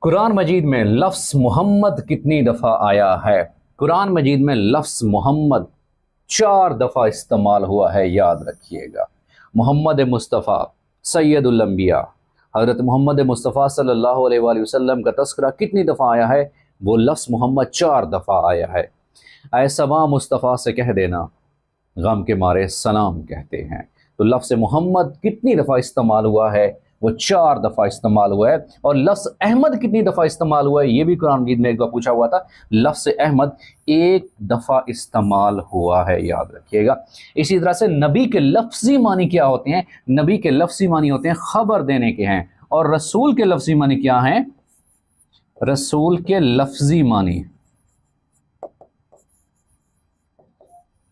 कुरान मजीद में लफ्स मोहम्मद कितनी दफ़ा आया है? कुरान मजीद में लफ्स मोहम्मद 4 दफ़ा इस्तेमाल हुआ है, याद रखिएगा। मोहम्मद मुस्तफ़ा सैयदुल अंबिया हज़रत मोहम्मद मुस्तफ़ा सल्लल्लाहु अलैहि वसल्लम का तस्करा कितनी दफ़ा आया है? वो लफ्स मोहम्मद 4 दफ़ा आया है। ऐ सबा मुस्तफ़ा से कह देना, गम के मारे सलाम कहते हैं। तो लफ्ज़ मोहम्मद कितनी दफ़ा इस्तेमाल हुआ है? वो 4 दफ़ा इस्तेमाल हुआ है। और लफ्ज़ अहमद कितनी दफ़ा इस्तेमाल हुआ है? ये भी कुरान मजीद में एक बार पूछा हुआ था। लफ्ज़ अहमद 1 दफ़ा इस्तेमाल हुआ है, याद रखिएगा। इसी तरह से नबी के लफ्ज़ी मानी क्या होते हैं? नबी के लफ्ज़ी मानी होते हैं खबर देने के हैं। और रसूल के लफ्ज़ी मानी क्या हैं? रसूल के लफ्ज़ी मानी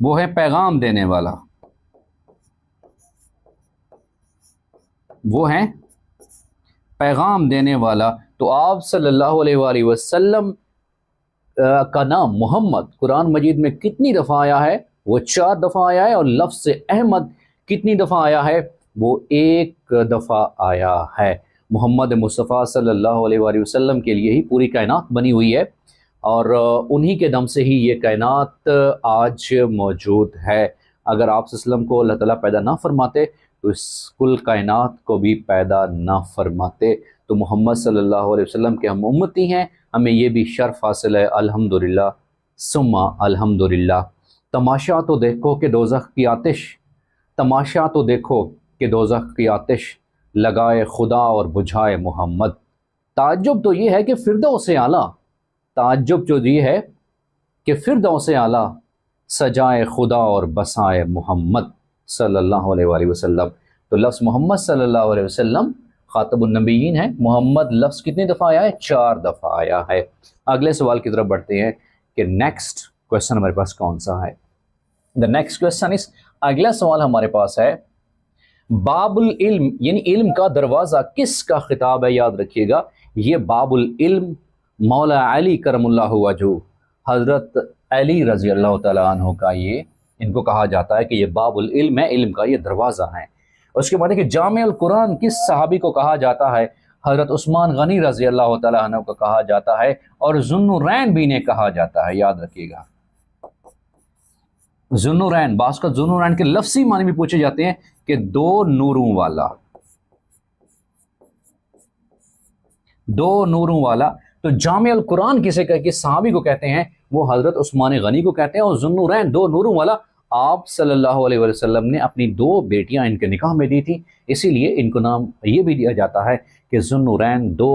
वो है पैगाम देने वाला, वो है पैगाम देने वाला। तो आप सल्लल्लाहु अलैहि वसल्लम का नाम मोहम्मद कुरान मजीद में कितनी दफ़ा आया है? वो 4 दफ़ा आया है। और लफ्ज़ अहमद कितनी दफ़ा आया है? वो 1 दफ़ा आया है। मोहम्मद मुस्तफ़ा सल्लल्लाहु अलैहि वसल्लम के लिए ही पूरी कायनात बनी हुई है और उन्हीं के दम से ही ये कायनात आज मौजूद है। अगर आप सल्लम को अल्लाह ताला पैदा ना फरमाते तो इस कुल कायनात को भी पैदा ना फरमाते। तो मोहम्मद सल्लल्लाहु अलैहि वसल्लम के हम उम्मती हैं, हमें ये भी शर्फ हासिल है। अल्हम्दुलिल्लाह सुम्मा अल्हम्दुलिल्लाह। तमाशा तो देखो कि दोज़ख की आतिश, तमाशा तो देखो कि दोज़ख की आतिश लगाए खुदा और बुझाए मोहम्मद। ताज्जुब तो ये है कि फिरदौस आला, ताज्जुब जो ये है कि फिरदौस आला सजाए खुदा और बसाए मोहम्मद सल्लल्लाहु अलैहि वसल्लम। तो लफ्ज़ मोहम्मद सल्लल्लाहु अलैहि वसल्लम खातबुन नबीयीन है। मोहम्मद लफ्ज़ कितनी दफ़ा आया है? 4 दफ़ा आया है। अगले सवाल की तरफ बढ़ते हैं कि नेक्स्ट क्वेश्चन हमारे पास कौन सा है। द नेक्स्ट क्वेश्चन इस, अगला सवाल हमारे पास है, बाबुल इल्म यानी इल्म का दरवाज़ा किसका खिताब है? याद रखिएगा, ये बाबुल इल्म मौला अली करमुल्लाहु वजहू हज़रत अली रज़ी अल्लाह तआला अन्हु का ये इनको कहा जाता है कि ये बाबुल इल्म है, इल्म का ये दरवाज़ा है। उसके बाद है कि जामिउल कुरान किस सहाबी को कहा जाता है? हज़रत उस्मान गनी रज़ी अल्लाह तआला अन्हु को कहा जाता है और ज़ुन्नुरैन भी ने कहा जाता है, याद रखिएगा। ज़ुन्नुरैन, बास का ज़ुन्नुरैन के लफ्ज़ी मानी भी पूछे जाते हैं कि 2 नूरों वाला, 2 नूरों वाला। तो जामिउल कुरान किसे किस सहाबी को कहते हैं? वो हज़रत उस्मान गनी को कहते हैं। और ज़ुन्नुरैन 2 नूरों वाला आप सल्लल्लाहु अलैहि वसल्लम ने अपनी 2 बेटियां इनके निकाह में दी थी, इसीलिए इनको नाम ये भी दिया जाता है कि ज़ुन्नुरैन 2